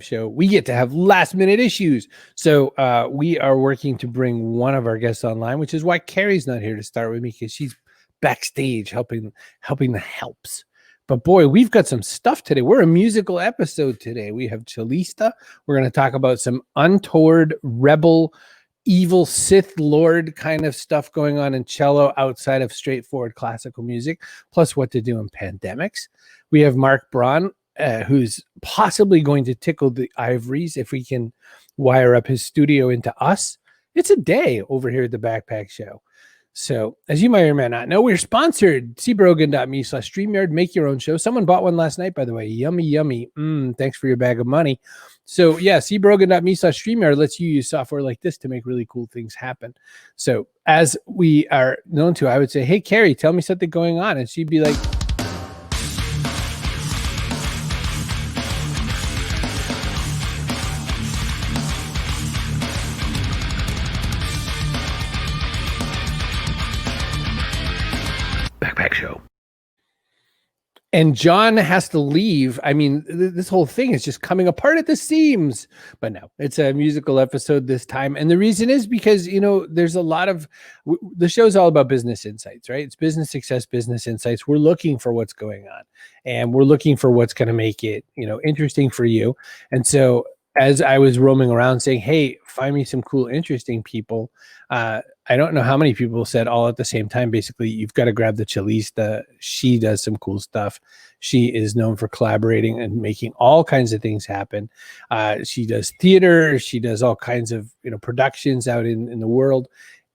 show, we get to have last minute issues. So we are working to bring one of our guests online, which is why Carrie's not here to start with me, because she's backstage helping the helps. But boy, we've got some stuff today. We're a musical episode today. We have Cellista. We're going to talk about some untoward rebel, evil Sith Lord kind of stuff going on in cello outside of straightforward classical music, plus what to do in pandemics. We have Mark Braun, who's possibly going to tickle the ivories if we can wire up his studio into us. It's a day over here at the Backpack Show. So as you might or may not know, we're sponsored. cbrogan.me/StreamYard. Make your own show. Someone bought one last night, by the way. Yummy, yummy. Thanks for your bag of money. So yeah, cbrogan.me/StreamYard lets you use software like this to make really cool things happen. So as we are known to, I would say, hey, Carrie, tell me something going on. And she'd be like, Backpack Show. And John has to leave. I mean, this whole thing is just coming apart at the seams. But no, it's a musical episode this time. And the reason is because, you know, there's a lot of, the show's all about business insights, right? It's business success, business insights. We're looking for what's going on. And we're looking for what's going to make it, you know, interesting for you. And so as I was roaming around saying, hey, find me some cool, interesting people, I don't know how many people said all at the same time. Basically, you've got to grab the Cellista. She does some cool stuff. She is known for collaborating and making all kinds of things happen. She does theater. She does all kinds of, you know, productions out in the world,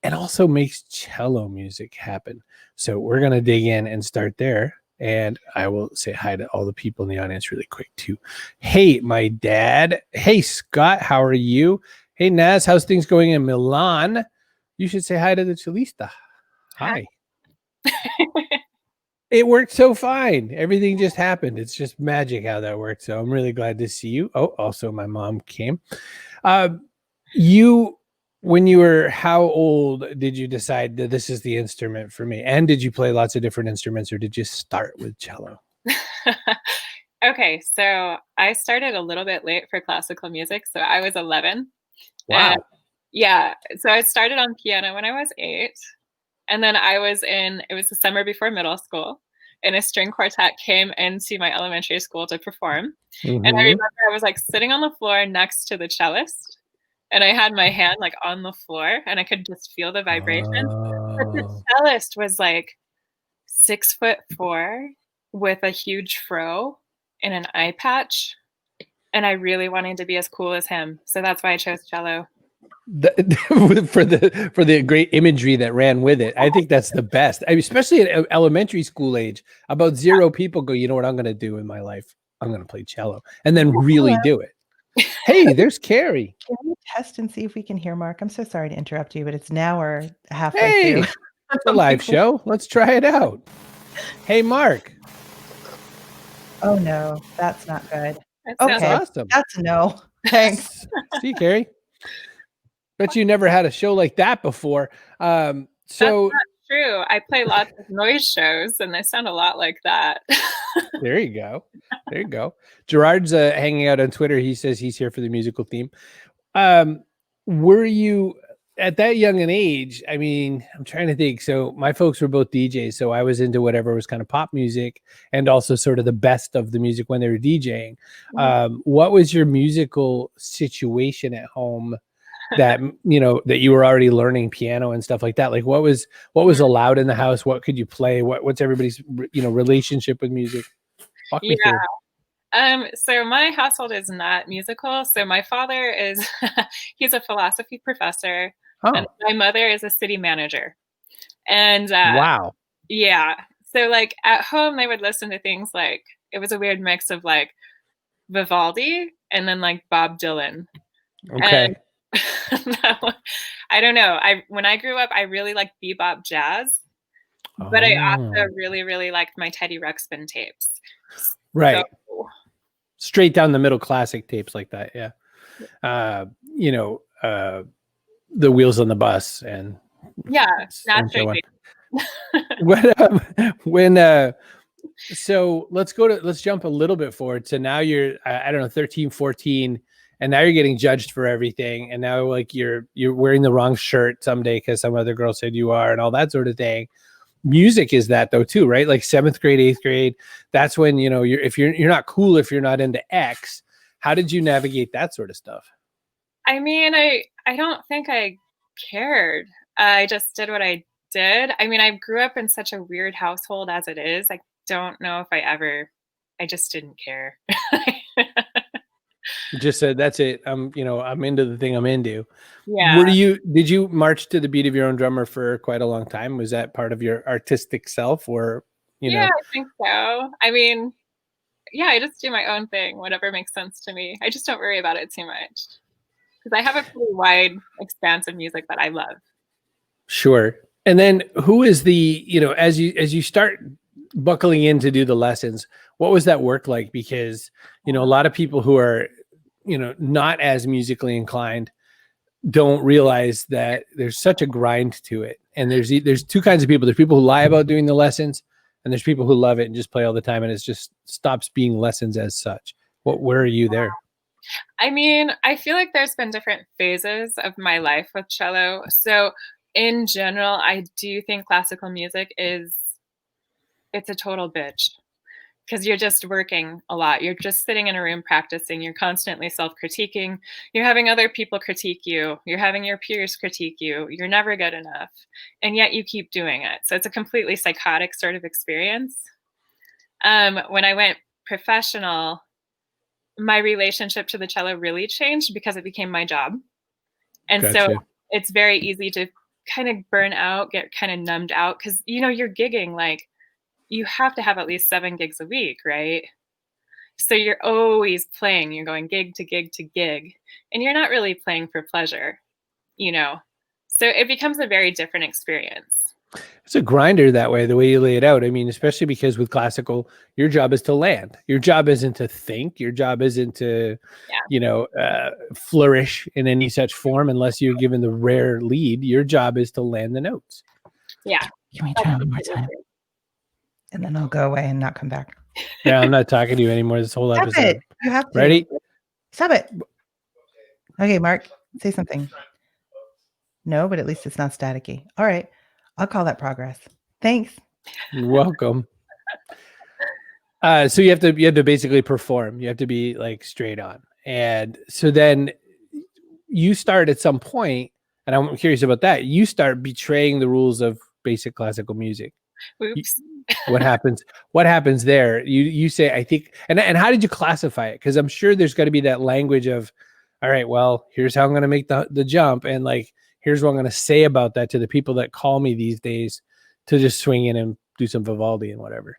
and also makes cello music happen. So we're going to dig in and start there. And I will say hi to all the people in the audience really quick too. Hey, my dad. Hey, Scott, how are you? Hey, Naz, how's things going in Milan? You should say hi to the Cellista. Hi. It worked so fine. Everything just happened. It's just magic how that worked. So I'm really glad to see you. Oh, also my mom came. When you were how old did you decide that this is the instrument for me? And did you play lots of different instruments, or did you start with cello? Okay, so I started a little bit late for classical music. So I was 11. Wow. Yeah, so I started on piano when I was 8. And then it was the summer before middle school, and a string quartet came into my elementary school to perform. And I remember I was like sitting on the floor next to the cellist, and I had my hand like on the floor, and I could just feel the vibration. But the cellist was like 6'4" with a huge fro and an eye patch. And I really wanted to be as cool as him. So that's why I chose cello. For the great imagery that ran with it. I think that's the best. I mean, especially at elementary school age, about 0 people go, you know what I'm going to do in my life? I'm going to play cello, and then really do it. Hey, there's Carrie. Can we test and see if we can hear Mark? I'm so sorry to interrupt you, but it's now or halfway through. It's a live show. Let's try it out. Hey, Mark. Oh no, that's not good. That's awesome. That's a no. Thanks. See, Carrie. Bet you never had a show like that before. That's not true. I play lots of noise shows, and they sound a lot like that. There you go. There you go. Gerard's hanging out on Twitter. He says he's here for the musical theme. Were you at that young an age? I mean, I'm trying to think. So my folks were both DJs, so I was into whatever was kind of pop music, and also sort of the best of the music when they were DJing. What was your musical situation at home? That, you know, that you were already learning piano and stuff like that. Like what was allowed in the house? What could you play? What's everybody's, you know, relationship with music? Walk me through. So my household is not musical. So my father is, he's a philosophy professor, and my mother is a city manager. And wow. Yeah. So like at home, they would listen to things like, it was a weird mix of like Vivaldi and then like Bob Dylan. Okay. I don't know. When I grew up, I really liked bebop jazz, but I also really, really liked my Teddy Ruxpin tapes. Right. So, straight down the middle classic tapes like that. Yeah. You know, the Wheels on the Bus and yeah, naturally. So let's jump a little bit forward. So now you're, I don't know, 13, 14, and now you're getting judged for everything. And now like you're wearing the wrong shirt someday because some other girl said you are and all that sort of thing. Music is that though too, right? Like 7th grade, 8th grade. That's when, you know, you're not cool if you're not into X. How did you navigate that sort of stuff? I mean, I don't think I cared. I just did what I did. I mean, I grew up in such a weird household as it is. I don't know if I just didn't care. Just said, that's it. I'm into the thing I'm into. Yeah. Did you march to the beat of your own drummer for quite a long time? Was that part of your artistic self or, Yeah, I think so. I mean, yeah, I just do my own thing, whatever makes sense to me. I just don't worry about it too much because I have a pretty wide expanse of music that I love. Sure. And then who is the, as you start buckling in to do the lessons, what was that work like? Because, a lot of people who are, not as musically inclined don't realize that there's such a grind to it. And there's two kinds of people. There's people who lie about doing the lessons, and there's people who love it and just play all the time, and it just stops being lessons as such. Where are you there? I mean, I feel like there's been different phases of my life with cello. So in general, I do think classical music it's a total bitch because you're just working a lot. You're just sitting in a room practicing. You're constantly self-critiquing. You're having other people critique you. You're having your peers critique you. You're never good enough. And yet you keep doing it. So it's a completely psychotic sort of experience. When I went professional, my relationship to the cello really changed because it became my job. And Gotcha. So it's very easy to kind of burn out, get kind of numbed out because, you're gigging like you have to have at least 7 gigs a week, right? So you're always playing, you're going gig to gig to gig, and you're not really playing for pleasure, So it becomes a very different experience. It's a grinder that way, the way you lay it out. I mean, especially because with classical, your job is to land. Your job isn't to think. Your job isn't to, flourish in any such form unless you're given the rare lead. Your job is to land the notes. Yeah. Can we try one more time? And then I'll go away and not come back. Yeah, I'm not talking to you anymore this whole episode. It. You have to. Ready? Stop it. Okay, Mark, say something. No, but at least it's not staticky. All right. I'll call that progress. Thanks. You're welcome. So you have to basically perform. You have to be like straight on. And so then you start at some point, and I'm curious about that. You start betraying the rules of basic classical music. Oops. What happens? What happens there? You say, I think, and how did you classify it? Because I'm sure there's got to be that language of, all right, well, here's how I'm going to make the jump, and like, here's what I'm going to say about that to the people that call me these days to just swing in and do some Vivaldi and whatever.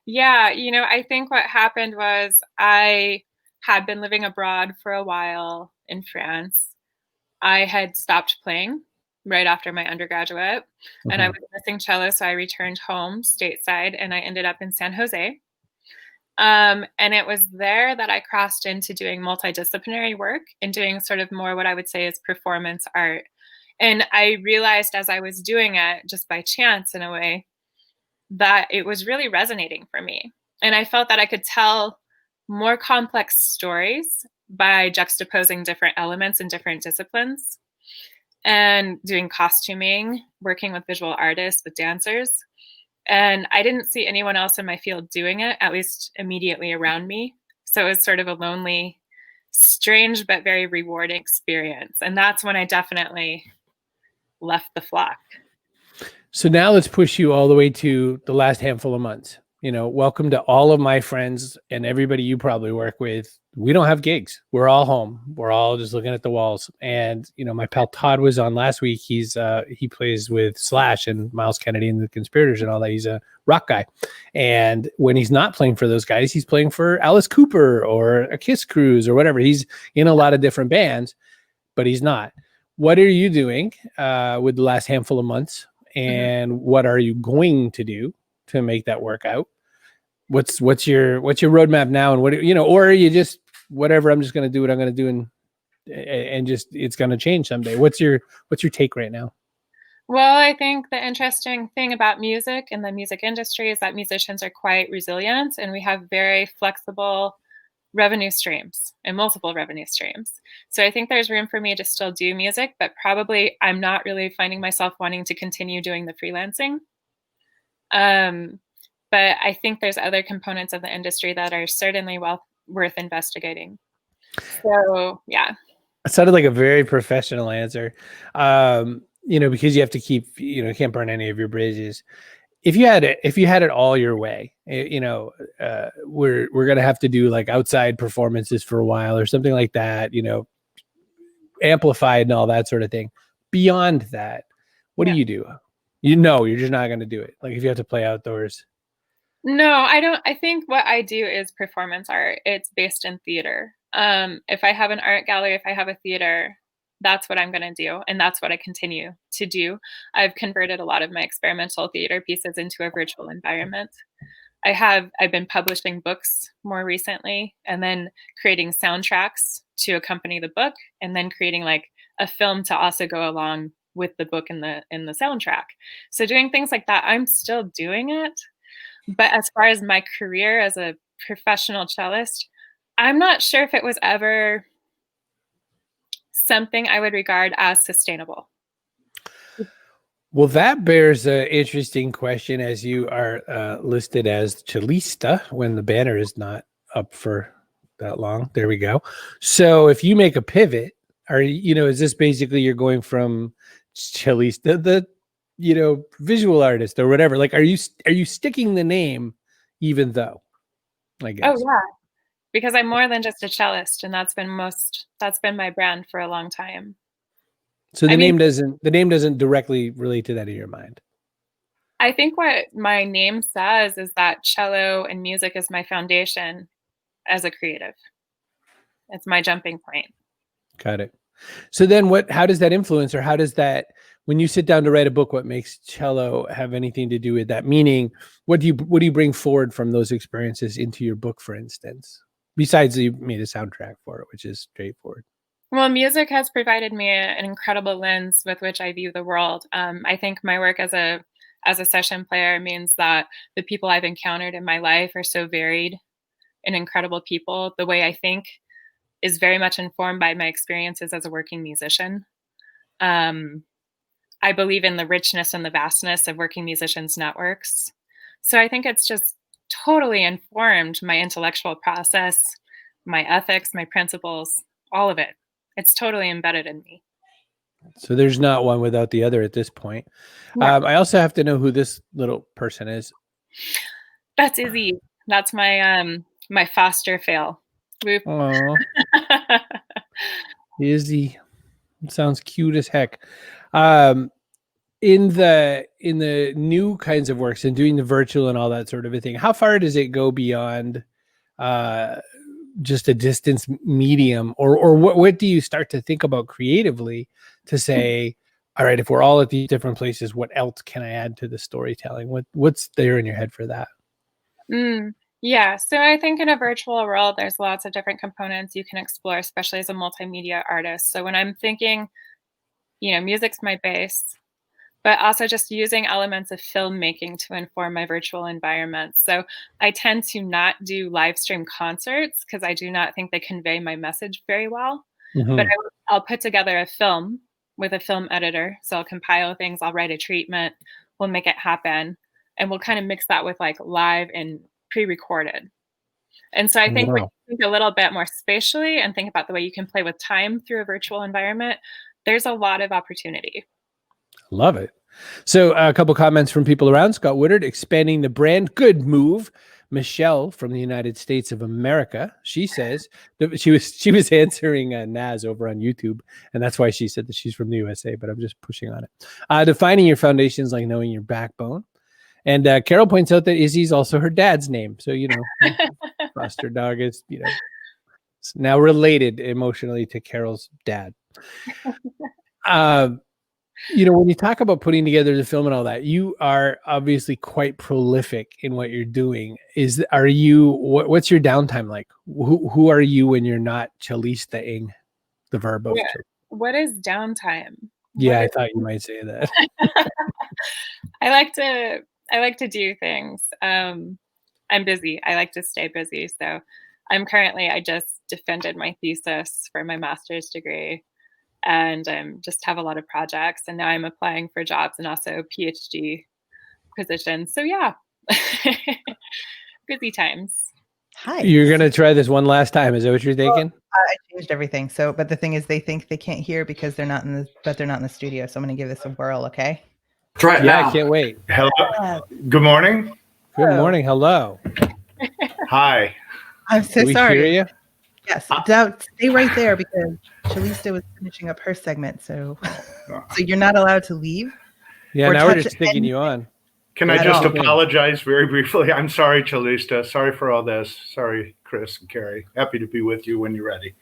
Yeah, I think what happened was I had been living abroad for a while in France. I had stopped playing right after my undergraduate, and I was missing cello, so I returned home stateside, and I ended up in San Jose. And it was there that I crossed into doing multidisciplinary work and doing sort of more what I would say is performance art. And I realized as I was doing it, just by chance in a way, that it was really resonating for me. And I felt that I could tell more complex stories by juxtaposing different elements in different disciplines and doing costuming, working with visual artists, with dancers. And I didn't see anyone else in my field doing it, at least immediately around me. So it was sort of a lonely, strange, but very rewarding experience. And that's when I definitely left the flock. So now let's push you all the way to the last handful of months. Welcome to all of my friends and everybody you probably work with. We don't have gigs. We're all home. We're all just looking at the walls. And, my pal Todd was on last week. He plays with Slash and Miles Kennedy and the Conspirators and all that. He's a rock guy. And when he's not playing for those guys, he's playing for Alice Cooper or a Kiss Cruise or whatever. He's in a lot of different bands, but he's not. What are you doing with the last handful of months? And what are you going to do to make that work out? What's your roadmap now? And or are you just whatever, I'm just going to do what I'm going to do and just, it's going to change someday. What's your take right now? Well, I think the interesting thing about music and the music industry is that musicians are quite resilient and we have very flexible revenue streams and multiple revenue streams. So I think there's room for me to still do music, but probably I'm not really finding myself wanting to continue doing the freelancing. Um, but I think there's other components of the industry that are certainly worth investigating. So yeah. It sounded like a very professional answer. Because you have to keep, you can't burn any of your bridges. If you had it all your way, we're going to have to do like outside performances for a while or something like that, amplified and all that sort of thing. Beyond that, what do you do? You're just not going to do it. Like if you have to play outdoors. No, I don't. I think what I do is performance art. It's based in theater. If I have an art gallery, if I have a theater, that's what I'm going to do. And that's what I continue to do. I've converted a lot of my experimental theater pieces into a virtual environment. I've been publishing books more recently and then creating soundtracks to accompany the book and then creating like a film to also go along with the book and the soundtrack. So doing things like that, I'm still doing it. But as far as my career as a professional cellist, I'm not sure if it was ever something I would regard as sustainable. Well, that bears an interesting question as you are listed as Cellista when the banner is not up for that long. There we go. So if you make a pivot, is this basically you're going from Cellista, the visual artist or whatever? Like, are you sticking the name even though? I guess. Oh yeah, because I'm more than just a cellist, and that's been my brand for a long time. So the name doesn't directly relate to that in your mind. I think what my name says is that cello and music is my foundation as a creative. It's my jumping point. Got it. So then how does that influence, or how does that, when you sit down to write a book, what makes cello have anything to do with that? Meaning, what do you bring forward from those experiences into your book, for instance? Besides you made a soundtrack for it, which is straightforward. Well, music has provided me an incredible lens with which I view the world. I think my work as a session player means that the people I've encountered in my life are so varied and incredible people. The way I think is very much informed by my experiences as a working musician. I believe in the richness and the vastness of working musicians' networks. So I think it's just totally informed my intellectual process, my ethics, my principles, all of it. It's totally embedded in me. So there's not one without the other at this point. No. I also have to know who this little person is. That's Izzy. That's my my foster fail. Izzy. Sounds cute as heck. In the new kinds of works and doing the virtual and all that sort of a thing, how far does it go beyond just a distance medium, or what do you start to think about creatively to say, all right, if we're all at these different places, what else can I add to the storytelling? What's there in your head for that? Yeah, so I think in a virtual world, there's lots of different components you can explore, especially as a multimedia artist. So when I'm thinking, music's my base, but also just using elements of filmmaking to inform my virtual environment. So I tend to not do live stream concerts because I do not think they convey my message very well. Mm-hmm. But I'll put together a film with a film editor. So I'll compile things, I'll write a treatment, we'll make it happen. And we'll kind of mix that with like live and pre-recorded. And so I think when you think a little bit more spatially and think about the way you can play with time through a virtual environment, there's a lot of opportunity. Love it. So a couple comments from people around. Scott Woodard, expanding the brand. Good move. Michelle from the United States of America. She says that she was answering Naz over on YouTube, and that's why she said that she's from the USA, but I'm just pushing on it. Defining your foundation is like knowing your backbone. And Carol points out that Izzy's also her dad's name. So, foster dog is, now related emotionally to Carol's dad. When you talk about putting together the film and all that, you are obviously quite prolific in what you're doing. What's your downtime like? Who are you when you're not Cellista-ing the verb of? What is downtime? Yeah, I thought you might say that. I like to do things. I'm busy. I like to stay busy. So I just defended my thesis for my master's degree, and just have a lot of projects. And now I'm applying for jobs and also PhD positions. So yeah, busy times. Hi. You're gonna try this one last time. Is that what you're thinking? I changed everything. So, but the thing is, they think they can't hear because they're not in the studio. So I'm going to give this a whirl. Okay. Try it Yeah, now. I can't wait. Hello. Good morning. Good morning. Hello. Hi. I'm so Do we sorry. hear you? Yes. Stay right there because Cellista was finishing up her segment. So you're not allowed to leave. Yeah, Or now we're touch just sticking you on. Can I At just all. apologize very briefly? I'm sorry, Cellista. Sorry for all this. Sorry, Chris and Carrie. Happy to be with you when you're ready.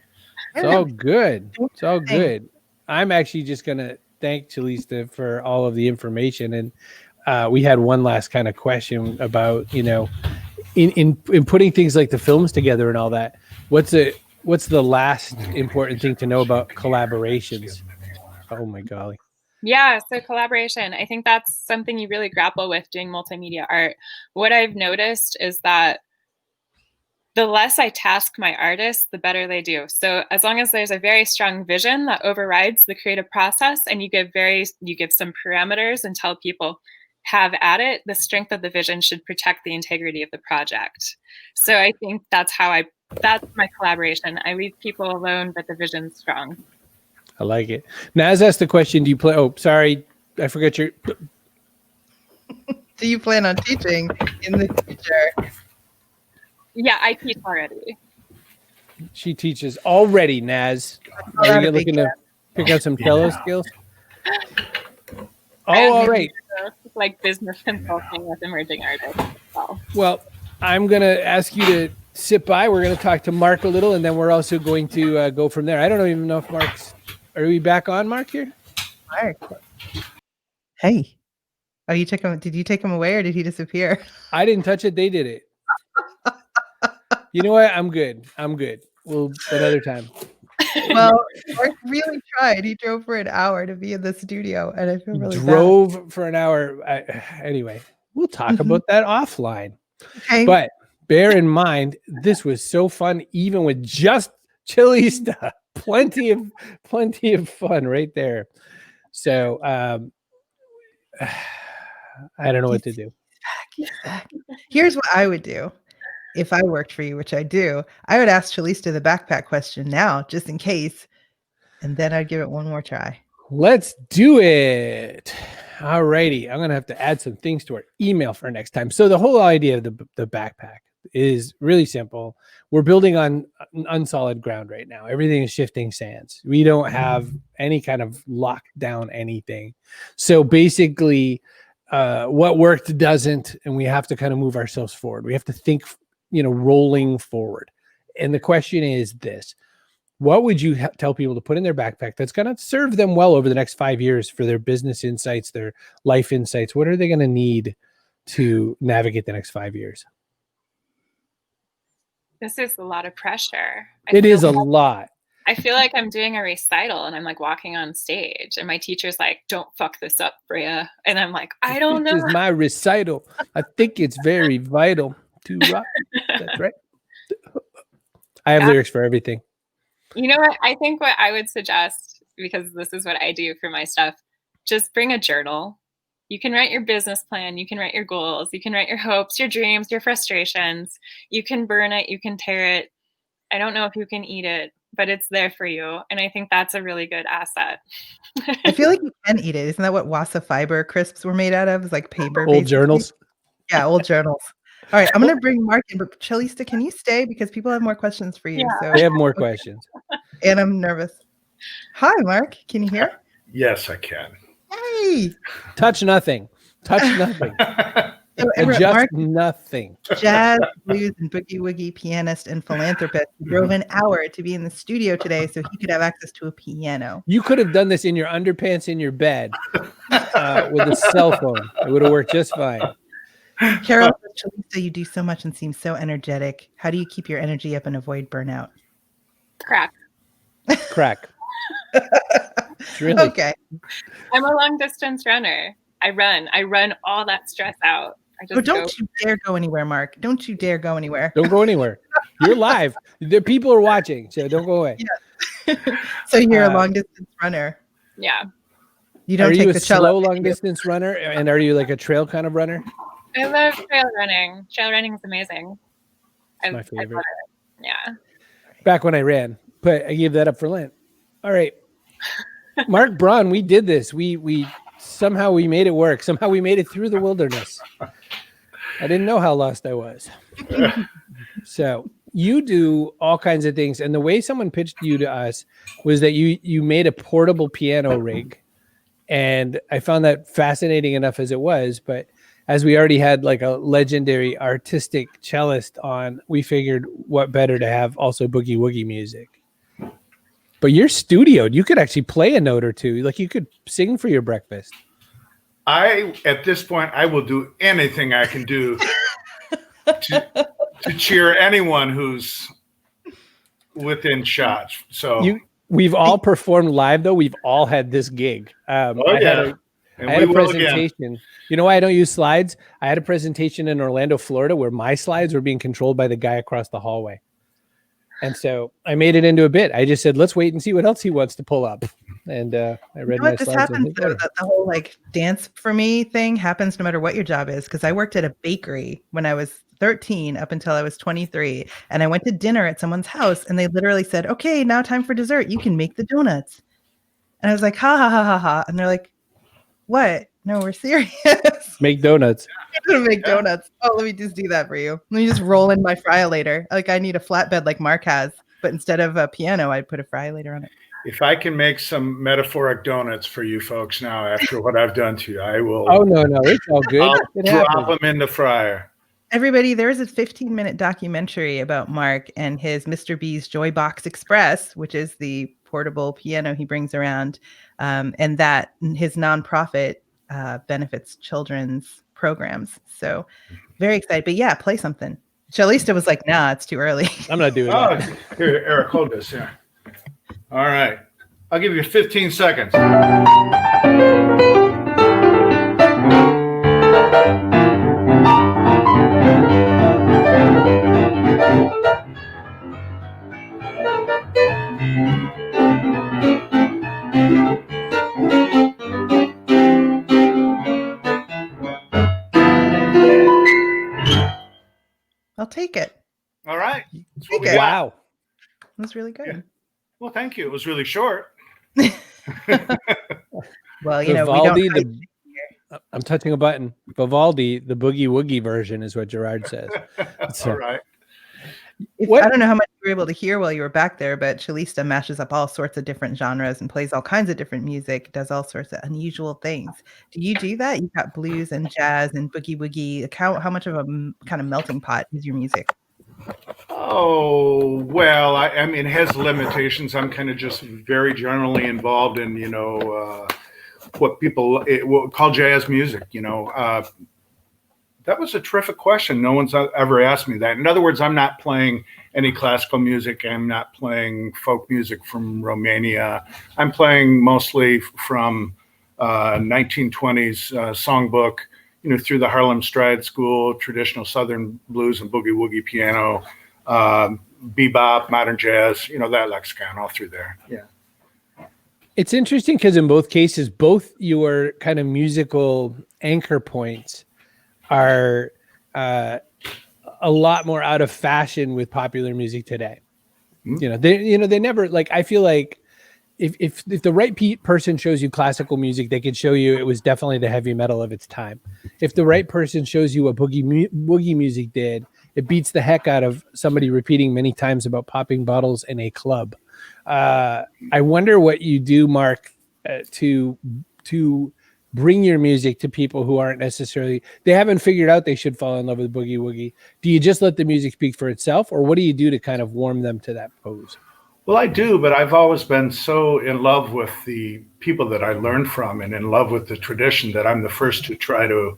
It's all good. It's all good. I'm actually just gonna thank Cellista for all of the information, and we had one last kind of question about, you know, in putting things like the films together and all that. What's the last important thing to know about collaborations? Oh my golly. Yeah, so collaboration. I think that's something you really grapple with doing multimedia art. What I've noticed is that the less I task my artists, the better they do. So as long as there's a very strong vision that overrides the creative process, and you give some parameters and tell people have at it, the strength of the vision should protect the integrity of the project. So I think that's my collaboration. I leave people alone, but the vision's strong. I like it. Naz asked the question, do you play? Oh, sorry. I forgot your. Do you plan on teaching in the future? Yeah, I teach already. She teaches already, Naz. Are you looking to pick up some cello skills? Oh, all right. Like business consulting with emerging artists. Well, I'm going to ask you to sit by. We're going to talk to Mark a little, and then we're also going to go from there. I don't even know if Mark's... Are we back on, Mark, here? Mark. Hey. Oh, you took him. Did you take him away or did he disappear? I didn't touch it. They did it. You know what? I'm good. Well, another time. Well, Mark really tried. He drove for an hour to be in the studio, and I feel really drove for an hour. Anyway, we'll talk about that offline. Okay. But bear in mind, this was so fun, even with just Cellista. Plenty of fun right there. So I don't know what to do. Here's what I would do if I worked for you, which I do. I would ask Cellista the backpack question now, just in case, and then I'd give it one more try. Let's do it. All righty. I'm gonna have to add some things to our email for next time. So the whole idea of the backpack is really simple. We're building on unsolid ground right now. Everything is shifting sands. We don't have any kind of lockdown anything. So basically, what worked doesn't, and we have to kind of move ourselves forward. We have to think, rolling forward. And the question is this: what would you tell people to put in their backpack that's going to serve them well over the next 5 years for their business insights, their life insights? What are they going to need to navigate the next 5 years? This is a lot of pressure. It is a lot. I feel like I'm doing a recital and I'm like walking on stage and my teacher's like, don't fuck this up, Brea. And I'm like, I don't know. This is my recital. I think it's very vital to rock. That's right. I have lyrics for everything. You know what? I think what I would suggest, because this is what I do for my stuff, just bring a journal. You can write your business plan. You can write your goals. You can write your hopes, your dreams, your frustrations. You can burn it. You can tear it. I don't know if you can eat it, but it's there for you. And I think that's a really good asset. I feel like you can eat it. Isn't that what Wassa fiber crisps were made out of? It's like paper. Old basically. Journals. Yeah, old journals. All right, I'm going to bring Mark in, but Cellista, can you stay? Because people have more questions for you. Yeah. So they have more questions. And I'm nervous. Hi, Mark. Can you hear? Yes, I can. Hey. Touch nothing. Touch nothing. So, Adjust Mark, nothing. Jazz, blues, and boogie-woogie pianist and philanthropist who drove an hour to be in the studio today so he could have access to a piano. You could have done this in your underpants in your bed with a cell phone. It would have worked just fine. Carol, Cellista, you do so much and seem so energetic. How do you keep your energy up and avoid burnout? Crack. Crack. It's really Okay. I'm a long distance runner. I run all that stress out. I just Oh, don't you dare go anywhere, Mark. Don't you dare go anywhere. don't go anywhere. You're live. The people are watching, so don't go away. So you're a long distance runner. Yeah. You don't Are take you a the cello slow with long you. distance runner, and are you like a trail kind of runner? I love trail running. Trail running is amazing. It's my favorite. love it. Yeah. Back when I ran, but I gave that up for Lent. All right. Mark Braun, we did this. We somehow we made it work. Somehow we made it through the wilderness. I didn't know how lost I was. So you do all kinds of things. And the way someone pitched you to us was that you made a portable piano rig. And I found that fascinating enough as it was. But as we already had like a legendary artistic cellist on, we figured what better to have also boogie-woogie music. But you're studioed. You could actually play a note or two. Like you could sing for your breakfast. At this point, I will do anything I can do to cheer anyone who's within shots. So we've all performed live, though. We've all had this gig. I had a presentation. You know why I don't use slides? I had a presentation in Orlando, Florida, where my slides were being controlled by the guy across the hallway. And so I made it into a bit. I just said, let's wait and see what else he wants to pull up. And I read my This slides. happens, though, the whole like dance for me thing happens no matter what your job is. Because I worked at a bakery when I was 13 up until I was 23. And I went to dinner at someone's house and they literally said, okay, now time for dessert. You can make the donuts. And I was like, ha, ha, ha, ha, ha. And they're like, what? No, we're serious. Make donuts. I'm gonna make donuts. Oh, let me just do that for you. Let me just roll in my fryer later. Like I need a flatbed like Mark has, but instead of a piano, I'd put a fryer later on it. If I can make some metaphoric donuts for you folks now after what I've done to you, I will. Oh, no, it's all good. I'll drop them in the fryer. Everybody, there's a 15-minute documentary about Mark and his Mr. B's Joybox Express, which is the portable piano he brings around, and that his nonprofit benefits children's programs. So very excited. But yeah, play something. Cellista was like, nah, it's too early. I'm not doing that. Here, Eric, hold this here. All right. I'll give you 15 seconds. I'll take it. All right. Wow. It was really good. Yeah. Well, thank you. It was really short. Well, you know, Vivaldi, I'm touching a button. Vivaldi, the boogie-woogie version is what Gerard says. So, all right. I don't know how much you were able to hear while you were back there, but Cellista mashes up all sorts of different genres and plays all kinds of different music, does all sorts of unusual things. Do you do that? You've got blues and jazz and boogie-woogie. How much of a kind of melting pot is your music? Oh, well, I mean, it has limitations. I'm kind of just very generally involved in, what people call jazz music, That was a terrific question. No one's ever asked me that. In other words, I'm not playing any classical music. I'm not playing folk music from Romania. I'm playing mostly from 1920s songbook, through the Harlem Stride School, traditional Southern blues and boogie-woogie piano, bebop, modern jazz, that lexicon all through there. Yeah. It's interesting because in both cases, both your kind of musical anchor points are a lot more out of fashion with popular music today. Mm-hmm. They never, like, I feel like if the right person shows you classical music, they could show you it was definitely the heavy metal of its time. If the right person shows you what boogie music did, it beats the heck out of somebody repeating many times about popping bottles in a club. I wonder what you do, Mark, to bring your music to people who aren't necessarily, they haven't figured out they should fall in love with boogie woogie. Do you just let the music speak for itself, or what do you do to kind of warm them to that pose? Well, I do, but I've always been so in love with the people that I learned from and in love with the tradition that I'm the first to try to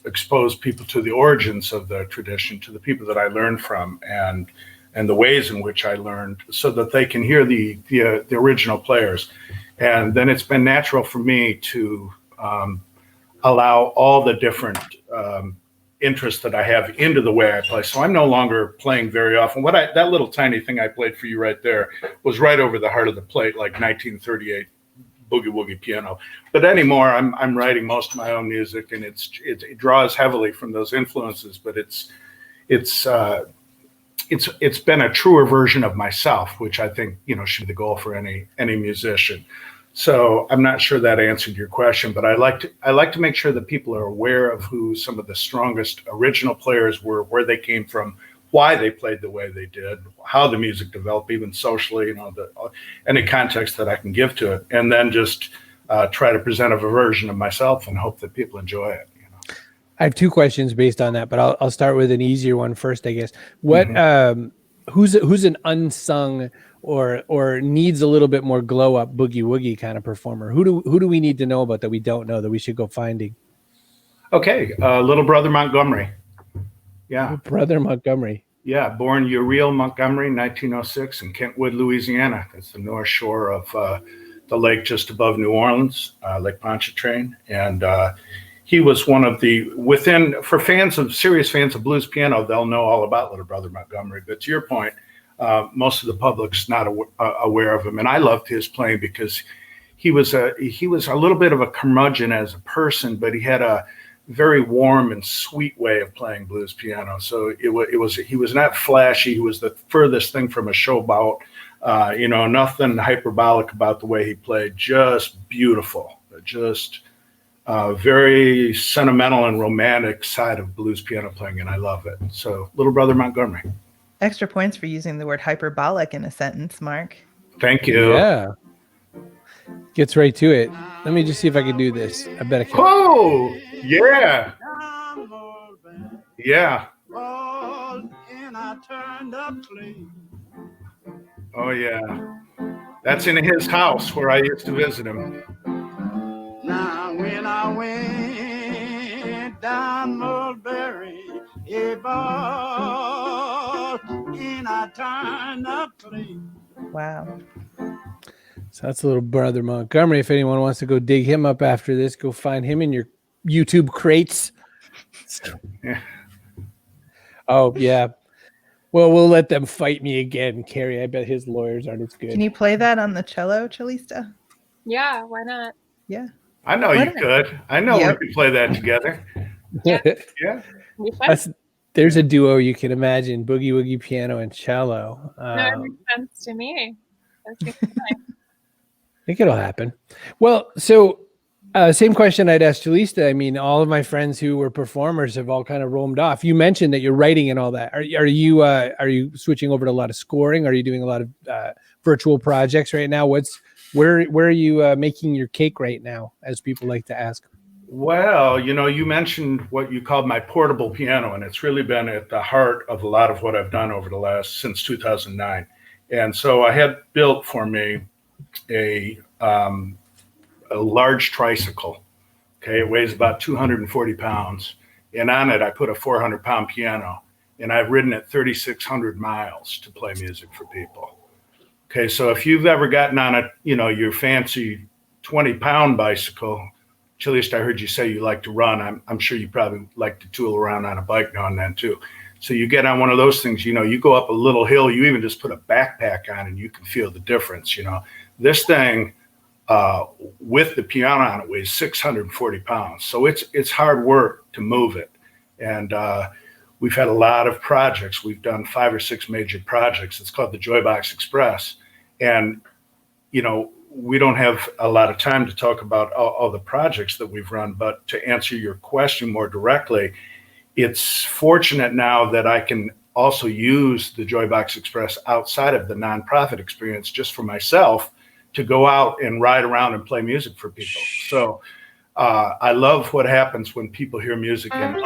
expose people to the origins of the tradition, to the people that I learned from and the ways in which I learned, so that they can hear the original players. And then it's been natural for me to allow all the different interests that I have into the way I play. So I'm no longer playing very often. That little tiny thing I played for you right there was right over the heart of the plate, like 1938 boogie-woogie piano. But anymore, I'm writing most of my own music, and it draws heavily from those influences. But it's been a truer version of myself, which I think should be the goal for any musician. So I'm not sure that answered your question, but I like to make sure that people are aware of who some of the strongest original players were, where they came from, why they played the way they did, how the music developed, even socially, any context that I can give to it, and then just try to present a version of myself and hope that people enjoy it. I have two questions based on that, but I'll start with an easier one first, I guess. What who's an unsung or needs a little bit more glow up boogie woogie kind of performer? Who do we need to know about that we don't know that we should go finding? Okay, Little Brother Montgomery. Yeah, Little Brother Montgomery. Yeah, born Uriel Montgomery, 1906, in Kentwood, Louisiana. That's the north shore of the lake just above New Orleans, Lake Pontchartrain, and he was one of the for serious fans of blues piano, they'll know all about Little Brother Montgomery. But to your point, most of the public's not aware of him, and I loved his playing because he was a little bit of a curmudgeon as a person, but he had a very warm and sweet way of playing blues piano. So he was not flashy. He was the furthest thing from a showboat. Nothing hyperbolic about the way he played. Just beautiful. Just very sentimental and romantic side of blues piano playing, and I love it. So Little Brother Montgomery. Extra points for using the word hyperbolic in a sentence, Mark. Thank you. Yeah. Gets right to it. Let me just see if I can do this. I bet I can. Oh, yeah. Yeah. Oh, yeah. That's in his house where I used to visit him. Now, when I went down Mulberry, and I turned up clean. Wow. So that's Little Brother Montgomery. If anyone wants to go dig him up after this, go find him in your YouTube crates. Yeah. Oh, yeah. Well, we'll let them fight me again, Carrie. I bet his lawyers aren't as good. Can you play that on the cello, Cellista? Yeah, why not? Yeah. I know you could. I know we could play that together. Yeah. Yeah. There's a duo you can imagine: boogie woogie piano and cello. That makes sense to me. That's fine. I think it'll happen. Well, so same question I'd asked Cellista. I mean, all of my friends who were performers have all kind of roamed off. You mentioned that you're writing and all that. Are you switching over to a lot of scoring? Are you doing a lot of virtual projects right now? Where are you making your cake right now, as people like to ask? Well, you mentioned what you called my portable piano, and it's really been at the heart of a lot of what I've done since 2009. And so I had built for me a large tricycle. Okay, it weighs about 240 pounds, and on it I put a 400-pound piano, and I've ridden it 3,600 miles to play music for people. Okay, so if you've ever gotten on your fancy 20-pound bicycle, Cellista, I heard you say you like to run. I'm sure you probably like to tool around on a bike now and then too. So you get on one of those things, you go up a little hill, you even just put a backpack on and you can feel the difference. This thing with the piano on it weighs 640 pounds. So it's hard work to move it. And we've had a lot of projects. We've done 5 or 6 major projects. It's called the Joybox Express. And, we don't have a lot of time to talk about all the projects that we've run, but to answer your question more directly, it's fortunate now that I can also use the Joybox Express outside of the nonprofit experience just for myself to go out and ride around and play music for people. So I love what happens when people hear music and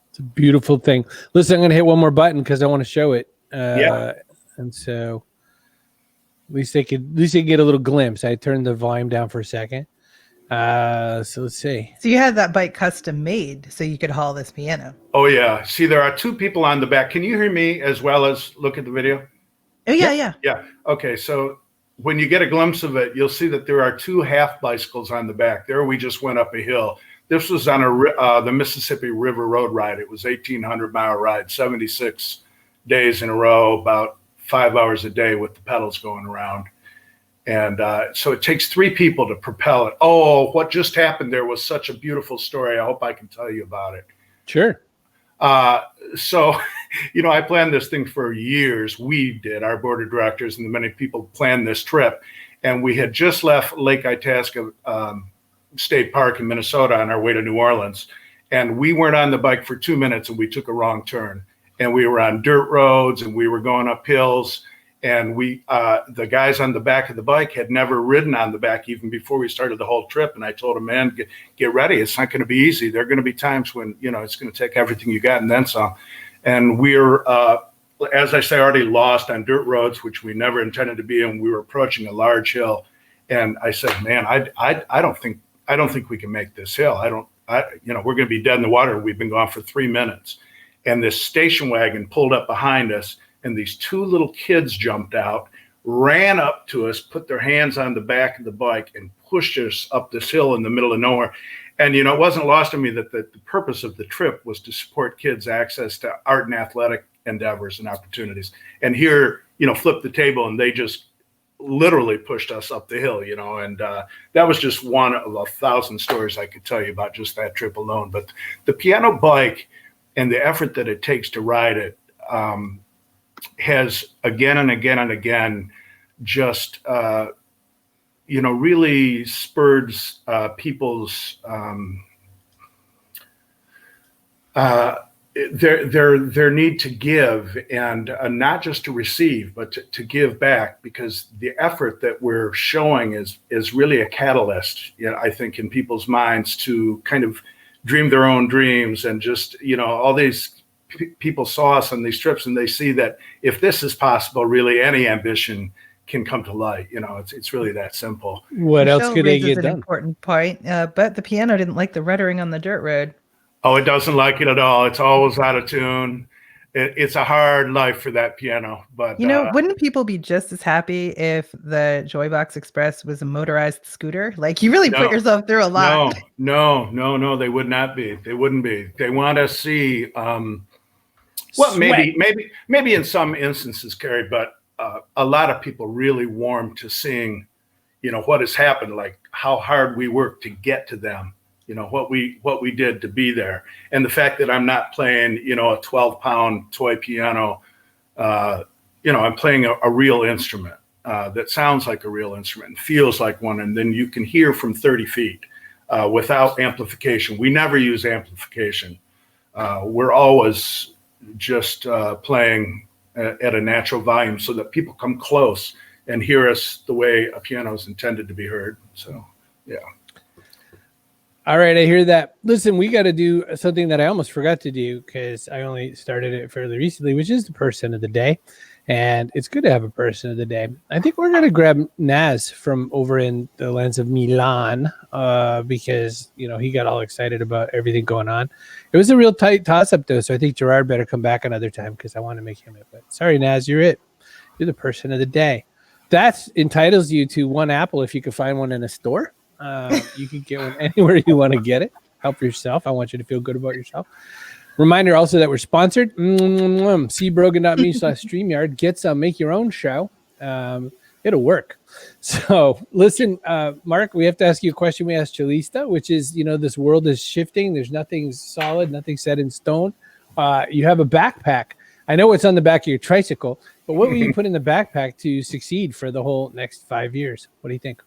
It's a beautiful thing. Listen, I'm going to hit one more button because I want to show it. Yeah. And so at least they can get a little glimpse. I turned the volume down for a second. So let's see. So you had that bike custom made so you could haul this piano. Oh yeah. See, there are 2 people on the back. Can you hear me as well as look at the video? Oh, yeah. Yeah. Okay. So when you get a glimpse of it, you'll see that there are 2 half bicycles on the back. There we just went up a hill. This was on the Mississippi River Road ride. It was 1,800-mile ride, 76 days in a row, about 5 hours a day with the pedals going around. And so it takes 3 people to propel it. Oh, what just happened there was such a beautiful story. I hope I can tell you about it. Sure. So, I planned this thing for years. We did, our board of directors, and the many people planned this trip. And we had just left Lake Itasca State Park in Minnesota on our way to New Orleans. And we weren't on the bike for 2 minutes and we took a wrong turn. And we were on dirt roads and we were going up hills. And the guys on the back of the bike had never ridden on the back even before we started the whole trip. And I told them, man, get ready. It's not going to be easy. There are going to be times when, it's going to take everything you got and then some. And we're, as I say, already lost on dirt roads, which we never intended to be. And we were approaching a large hill. And I said, man, I don't think we can make this hill. We're going to be dead in the water. We've been gone for 3 minutes. And this station wagon pulled up behind us. And these 2 little kids jumped out, ran up to us, put their hands on the back of the bike and pushed us up this hill in the middle of nowhere. And, it wasn't lost on me that the purpose of the trip was to support kids' access to art and athletic endeavors and opportunities. And here, flip the table and they just literally pushed us up the hill, and that was just one of 1,000 stories I could tell you about just that trip alone. But the piano bike and the effort that it takes to ride it, has again and again and again just really spurred people's their need to give, and not just to receive but to give back, because the effort that we're showing is really a catalyst, I think, in people's minds to kind of dream their own dreams. And just all these people saw us on these trips and they see that if this is possible, really any ambition can come to light. It's really that simple. What else could they get an done? Important point, but the piano didn't like the ruddering on the dirt road. Oh, it doesn't like it at all. It's always out of tune. It's a hard life for that piano. But wouldn't people be just as happy if the Joybox Express was a motorized scooter? Like, you really put yourself through a lot. No, they would not be. They wouldn't be. They want to see maybe in some instances, Carrie, but a lot of people really warm to seeing, what has happened, like how hard we worked to get to them, what we did to be there. And the fact that I'm not playing, a 12-pound toy piano, I'm playing a real instrument that sounds like a real instrument and feels like one. And then you can hear from 30 feet without amplification. We never use amplification. We're always just playing at a natural volume so that people come close and hear us the way a piano is intended to be heard. So, yeah. All right, I hear that. Listen, we got to do something that I almost forgot to do because I only started it fairly recently, which is the person of the day. And it's good to have a person of the day. I think we're going to grab Naz from over in the lands of Milan because, he got all excited about everything going on. It was a real tight toss-up, though, so I think Gerard better come back another time because I want to make him it. But sorry, Naz, you're it. You're the person of the day. That entitles you to one apple if you can find one in a store. You can get one anywhere you want to get it. Help yourself. I want you to feel good about yourself. Reminder also that we're sponsored. cbrogan.me/StreamYard. Get some, make your own show. It'll work. So listen, Mark, we have to ask you a question we asked Cellista, which is, this world is shifting. There's nothing solid, nothing set in stone. You have a backpack. I know it's on the back of your tricycle, but what will you put in the backpack to succeed for the whole next 5 years? What do you think?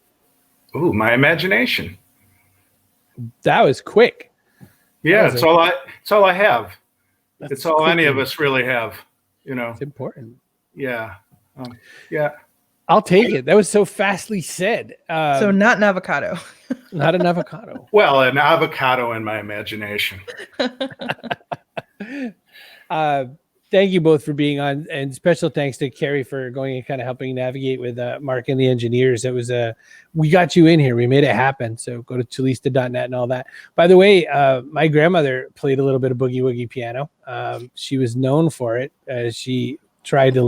Ooh, my imagination. That was quick. Yeah, it's all I have. It's all quick. Any of us really have. It's important. Yeah, yeah. I'll take it. That was so fastly said. So not an avocado. Not an avocado. Well, an avocado in my imagination. Thank you both for being on, and special thanks to Carrie for going and kind of helping navigate with Mark and the engineers. It was we got you in here. We made it happen. So go to cellista.net and all that. By the way, my grandmother played a little bit of boogie-woogie piano. She was known for it. She tried to